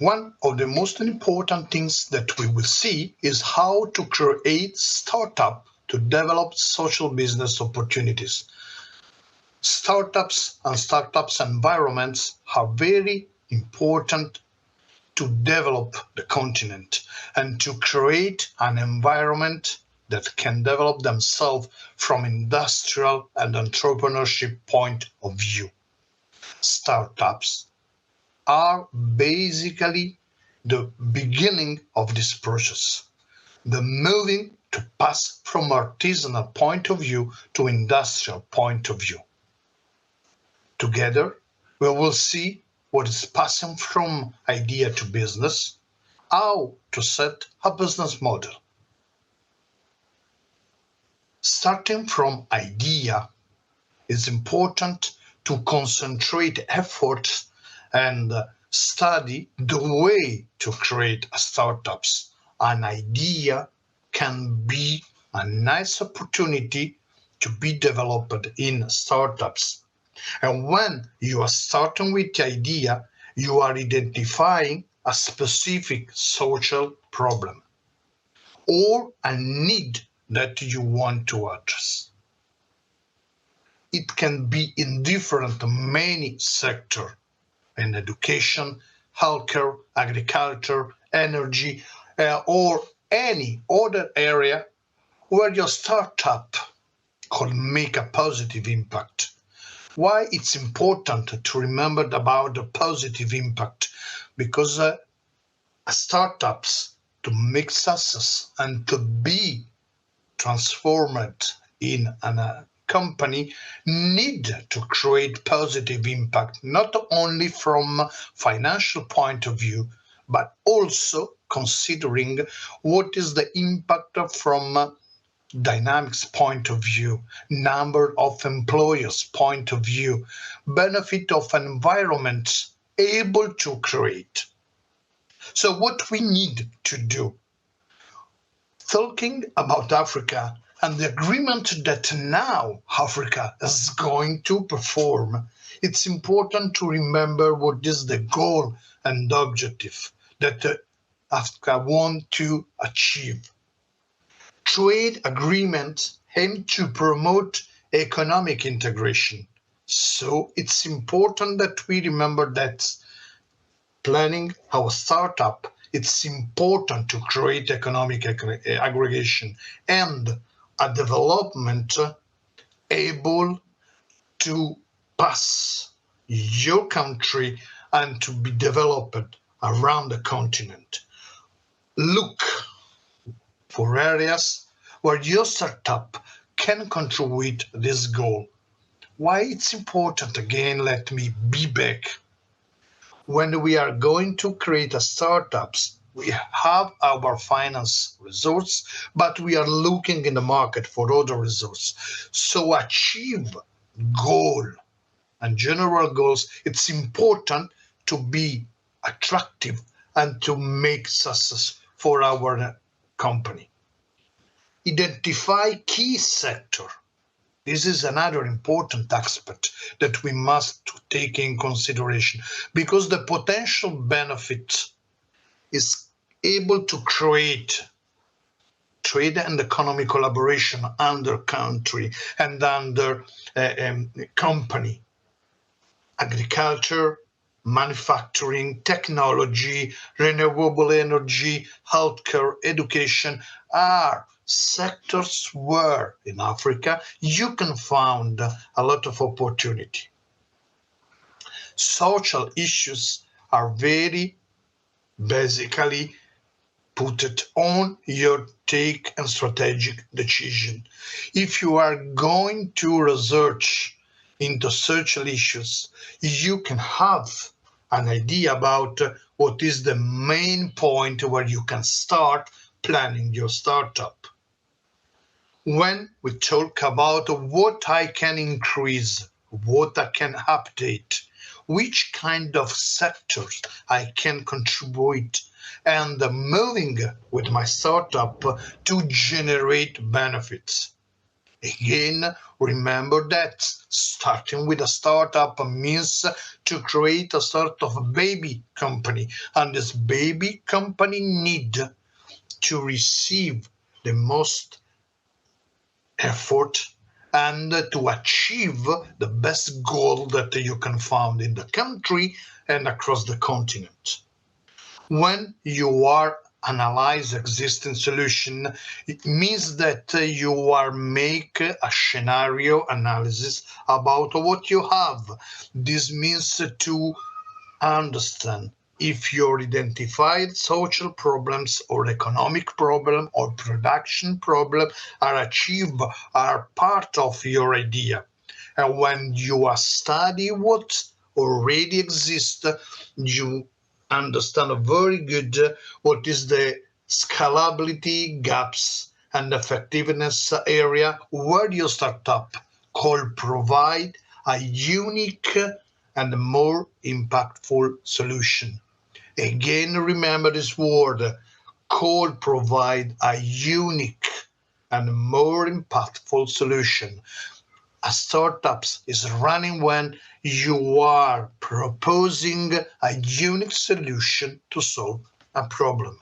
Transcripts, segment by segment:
One of the most important things that we will see is how to create startup to develop social business opportunities. Startups and startups environments are very important to develop the continent and to create an environment that can develop themselves from industrial and entrepreneurship point of view. Startups are basically the beginning of this process, the moving to pass from artisanal point of view to industrial point of view. Together, we will see what is passing from idea to business, how to set a business model. Starting from idea, it's important to concentrate efforts and study the way to create startups. An idea can be a nice opportunity to be developed in startups. And when you are starting with the idea, you are identifying a specific social problem or a need that you want to address. It can be in many sectors, in education, healthcare, agriculture, energy, or any other area where your startup could make a positive impact. Why it's important to remember about the positive impact? Because startups, to make success and to be transformed in a company, need to create positive impact, not only from financial point of view, but also considering what is the impact from dynamics point of view, number of employers point of view, benefit of an environment able to create. So what we need to do, talking about Africa and the agreement that now Africa is going to perform, it's important to remember what is the goal and objective that Africa wants to achieve. Trade agreements aim to promote economic integration. So it's important that we remember that planning our startup, it's important to create economic aggregation and a development able to pass your country and to be developed around the continent. Look for areas where your startup can contribute this goal. Why it's important, again, let me be back. When we are going to create a startups, we have our finance resource, but we are looking in the market for other resources. So achieve goal and general goals, it's important to be attractive and to make success for our company. Identify key sector. This is another important aspect that we must take in consideration because the potential benefit is able to create trade and economic collaboration under country and under company. Agriculture, manufacturing, technology, renewable energy, healthcare, education are sectors where in Africa you can find a lot of opportunity. Social issues are very basically put it on your take and strategic decision. If you are going to research into social issues, you can have an idea about what is the main point where you can start planning your startup. When we talk about what I can increase, what I can update, which kind of sectors I can contribute, and moving with my startup to generate benefits. Again, remember that starting with a startup means to create a sort of baby company, and this baby company need to receive the most effort and to achieve the best goal that you can find in the country and across the continent. When you are analyze existing solution, it means that you are make a scenario analysis about what you have. This means to understand if your identified social problems or economic problem or production problem are achieved, are part of your idea. And when you are study what already exists, you understand very good what is the scalability gaps and effectiveness area where your startup could provide a unique and more impactful solution. Again, remember this word, could provide a unique and more impactful solution. A startup is running when you are proposing a unique solution to solve a problem.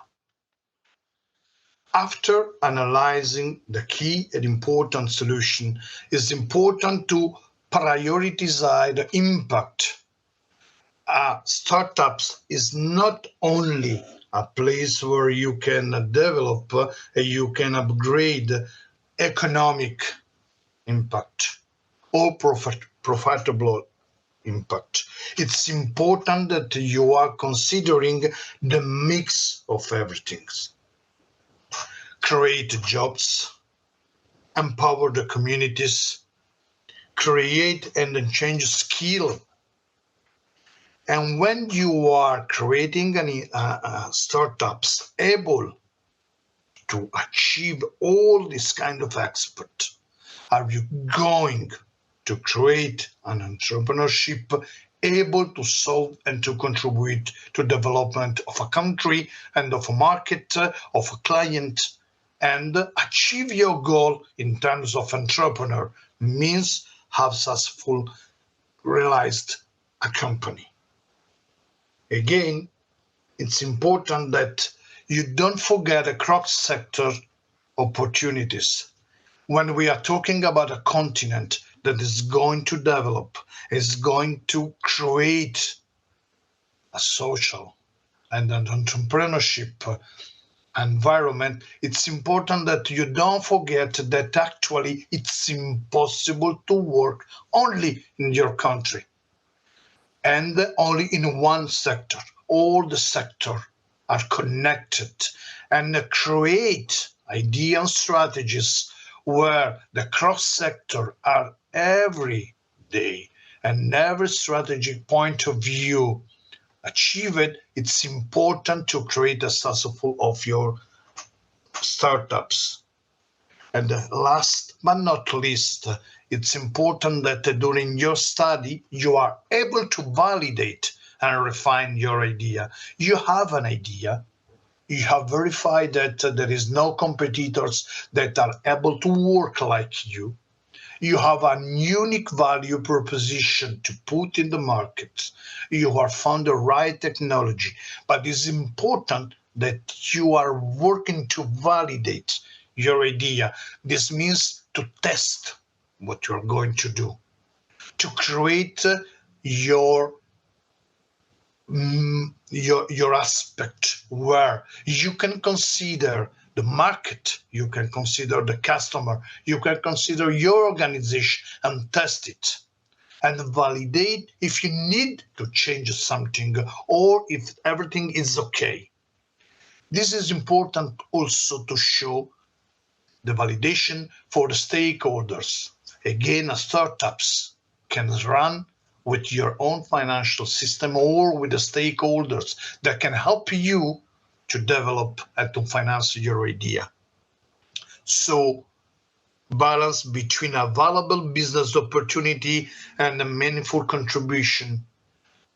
After analyzing the key and important solution, it's important to prioritize the impact. Startups is not only a place where you can develop, you can upgrade economic impact or profitable impact. It's important that you are considering the mix of everything. Create jobs, empower the communities, create and change skill. And when you are creating startups able to achieve all this kind of expert, are you going to create an entrepreneurship able to solve and to contribute to development of a country and of a market, of a client, and achieve your goal in terms of entrepreneur means have successful realized a company. Again, it's important that you don't forget the cross-sector opportunities. When we are talking about a continent that is going to develop, is going to create a social and an entrepreneurship environment, it's important that you don't forget that actually it's impossible to work only in your country and only in one sector. All the sectors are connected and create ideas and strategies where the cross-sector are every day and every strategic point of view achieve it. It's important to create a successful of your startups. And last but not least, it's important that during your study, you are able to validate and refine your idea. You have an idea. You have verified that there is no competitors that are able to work like you. You have a unique value proposition to put in the market. You have found the right technology, but it's important that you are working to validate your idea. This means to test what you're going to do, to create your aspect where you can consider the market, you can consider the customer, you can consider your organization and test it and validate if you need to change something or if everything is okay. This is important also to show the validation for the stakeholders. Again, startups can run with your own financial system or with the stakeholders that can help you to develop and to finance your idea. So, balance between a valuable business opportunity and a meaningful contribution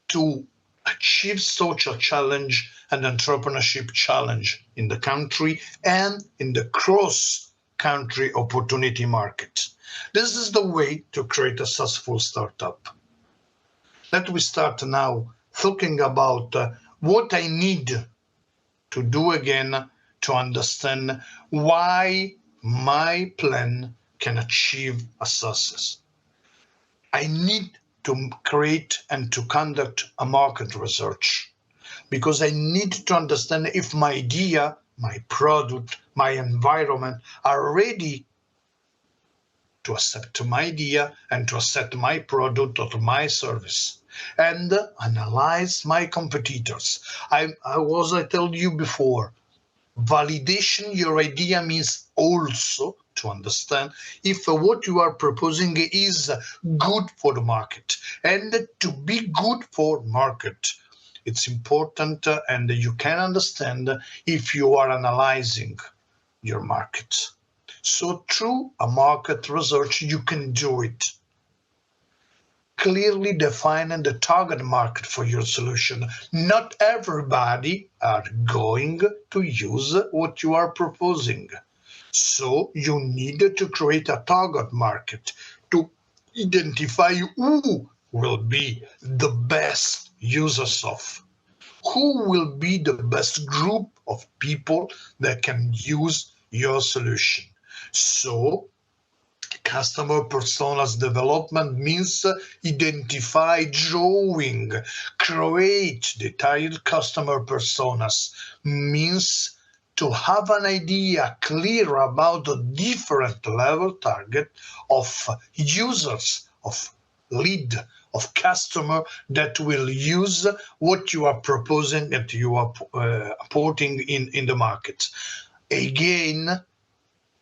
to achieve social challenge and entrepreneurship challenge in the country and in the cross country opportunity market. This is the way to create a successful startup. Let me start now talking about what I need to do again to understand why my plan can achieve a success. I need to create and to conduct a market research because I need to understand if my idea, my product, my environment are ready to accept my idea and to accept my product or my service, and analyze my competitors. I told you before, validation your idea means also to understand if what you are proposing is good for the market. And to be good for market, it's important and you can understand if you are analyzing your market. So through a market research, you can do it. Clearly defining the target market for your solution. Not everybody are going to use what you are proposing. So you need to create a target market to identify who will be the best users of, who will be the best group of people that can use your solution. So customer personas development means identify, drawing, create detailed customer personas, means to have an idea clear about the different level target of users, of lead, of customer that will use what you are proposing, that you are putting in the market. Again,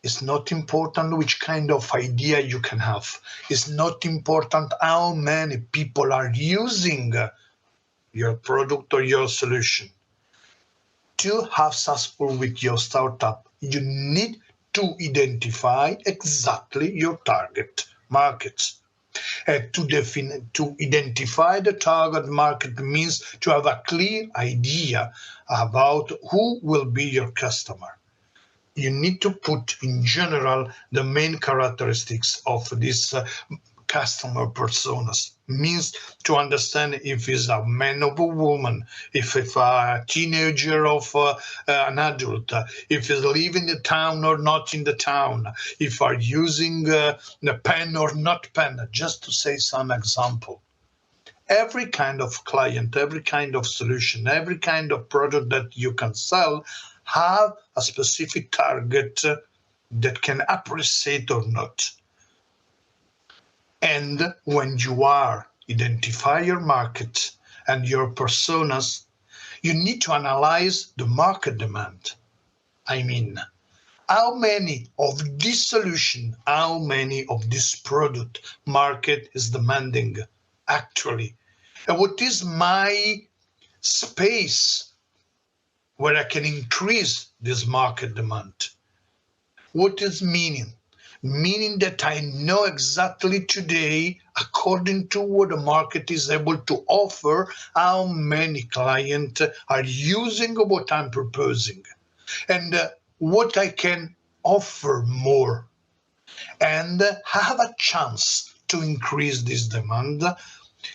it's not important which kind of idea you can have. It's not important how many people are using your product or your solution. To have successful with your startup, you need to identify exactly your target market. To identify the target market means to have a clear idea about who will be your customer. You need to put in general the main characteristics of this customer personas, means to understand if it's a man or a woman, if it's a teenager or an adult, if it's live in the town or not in the town, if are using the pen or not pen, just to say some example. Every kind of client, every kind of solution, every kind of product that you can sell have a specific target that can appreciate or not. And when you are identify your market and your personas, you need to analyze the market demand. I mean, how many of this solution, how many of this product market is demanding actually? And what is my space where I can increase this market demand? What is meaning? Meaning that I know exactly today, according to what the market is able to offer, how many clients are using what I'm proposing, and what I can offer more, and have a chance to increase this demand.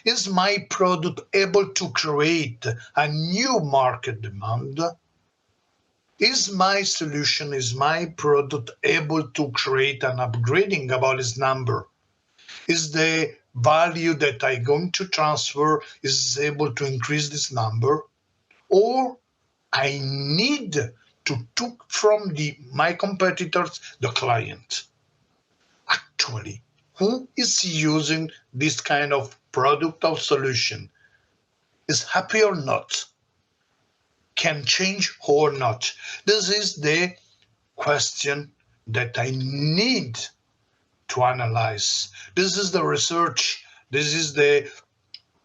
Is my product able to create a new market demand? Is my solution, is my product able to create an upgrading about its number? Is the value that I'm going to transfer is able to increase this number? Or I need to take from my competitors the client. Actually, who is using this kind of product or solution? Is happy or not? Can change or not? This is the question that I need to analyze. This is the research. This is the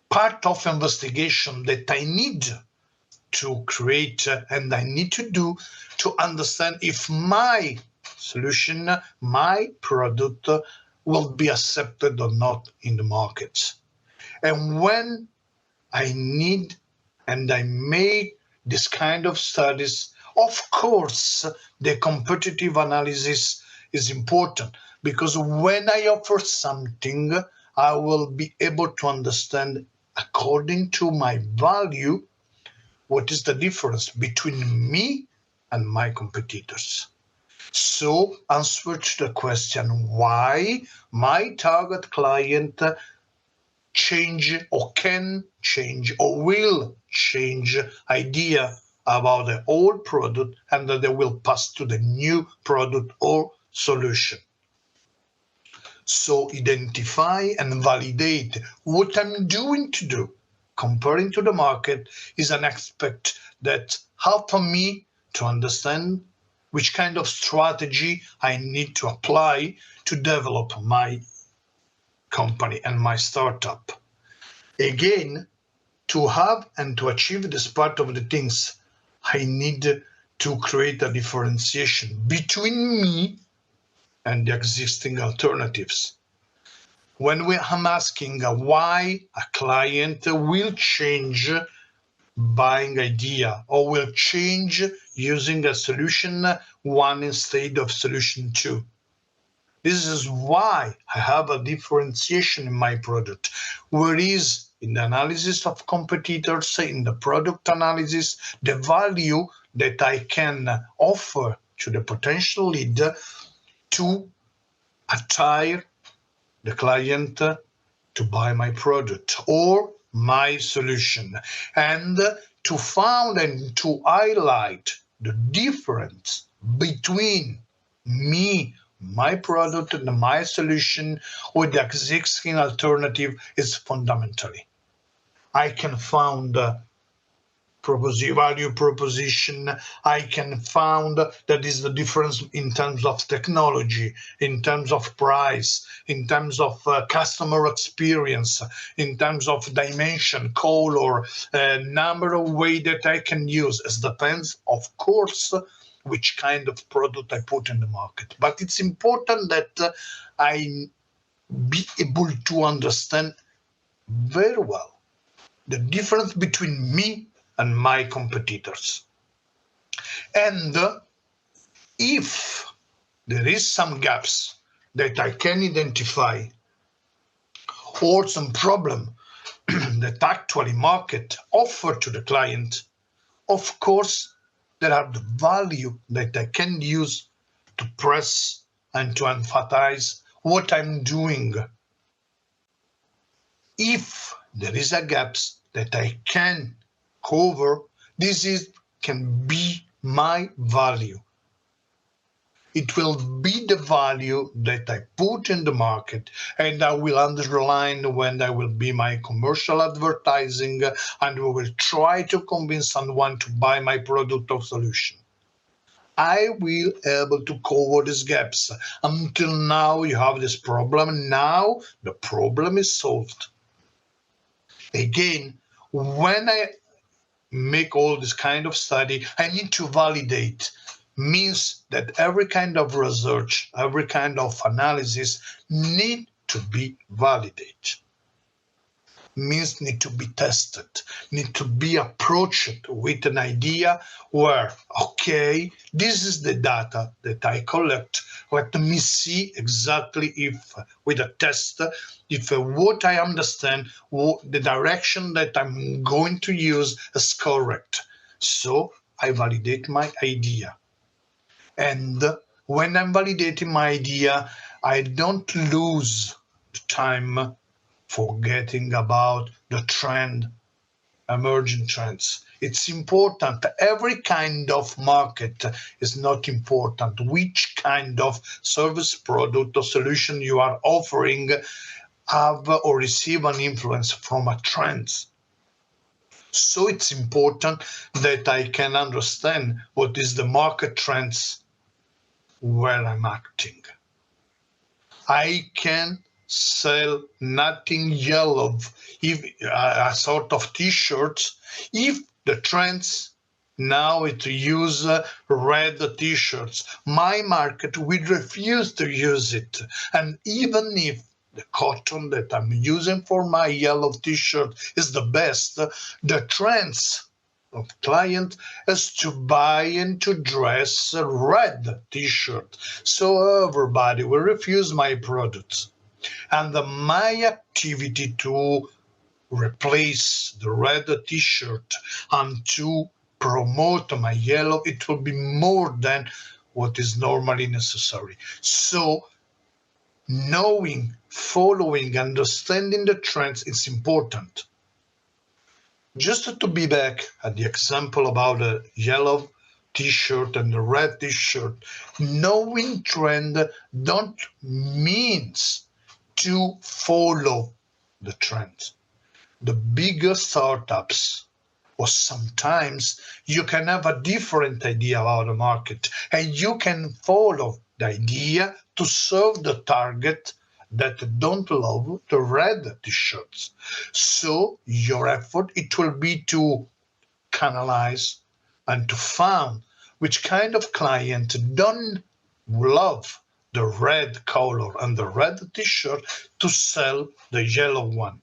part of investigation that I need to create and I need to do to understand if my solution, my product will be accepted or not in the market. And when I need and I make this kind of studies, of course, the competitive analysis is important, because when I offer something, I will be able to understand, according to my value, what is the difference between me and my competitors. So, answer to the question why my target client change or can change or will change idea about the old product, and that they will pass to the new product or solution. So identify and validate what I'm doing to do comparing to the market is an aspect that help me to understand which kind of strategy I need to apply to develop my company and my startup. Again, to have and to achieve this part of the things, I need to create a differentiation between me and the existing alternatives. When I'm asking why a client will change buying idea or will change using a solution one instead of solution two. This is why I have a differentiation in my product, whereas in the analysis of competitors, in the product analysis, the value that I can offer to the potential lead to attire the client to buy my product or my solution, and to found and to highlight the difference between me, my product, and my solution with the existing alternative is fundamentally. I can found value proposition. I can found that is the difference in terms of technology, in terms of price, in terms of customer experience, in terms of dimension, color, number of way that I can use. It depends, of course, which kind of product I put in the market. But it's important that I be able to understand very well the difference between me and my competitors. And if there is some gaps that I can identify or some problem that actually market offer to the client, of course, there are the value that I can use to press and to emphasize what I'm doing. If there is a gaps that I can cover, can be my value. It will be the value that I put in the market, and I will underline when I will be my commercial advertising, and we will try to convince someone to buy my product or solution. I will able to cover these gaps. Until now, you have this problem. Now the problem is solved. Again, when I make all this kind of study, I need to validate. Means that every kind of research, every kind of analysis need to be validated. Means need to be tested, need to be approached with an idea where, okay, this is the data that I collect. Let me see exactly if, with a test, if what I understand, the direction that I'm going to use is correct. So I validate my idea. And when I'm validating my idea, I don't lose time forgetting about the trend, emerging trends. It's important. Every kind of market is not important. Which kind of service, product, or solution you are offering have or receive an influence from a trend. So it's important that I can understand what is the market trends where I'm acting. I can sell nothing yellow, if a sort of t-shirts, if the trends now is to use red t-shirts. My market will refuse to use it. And even if the cotton that I'm using for my yellow t-shirt is the best, the trends of client is to buy and to dress a red t-shirt. So everybody will refuse my products. And my activity to replace the red t-shirt and to promote my yellow, it will be more than what is normally necessary. So knowing, following, understanding the trends is important. Just to be back at the example about the yellow t-shirt and the red t-shirt, knowing trend don't means to follow the trend. The bigger startups, or sometimes you can have a different idea about the market and you can follow the idea to serve the target that don't love the red t-shirts. So your effort, it will be to canalize and to find which kind of client don't love the red color and the red t-shirt to sell the yellow one.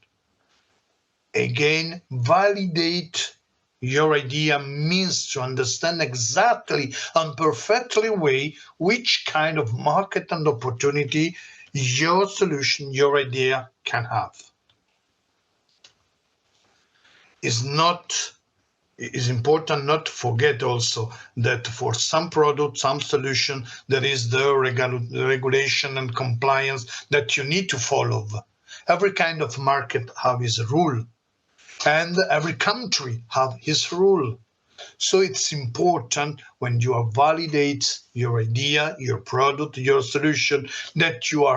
Again, validate your idea means to understand exactly and perfectly way which kind of market and opportunity your solution, your idea can have. It's important not to forget also that for some product, some solution, there is the regulation and compliance that you need to follow. Every kind of market have its rule, and every country have his rule. So it's important when you validate your idea, your product, your solution, that you are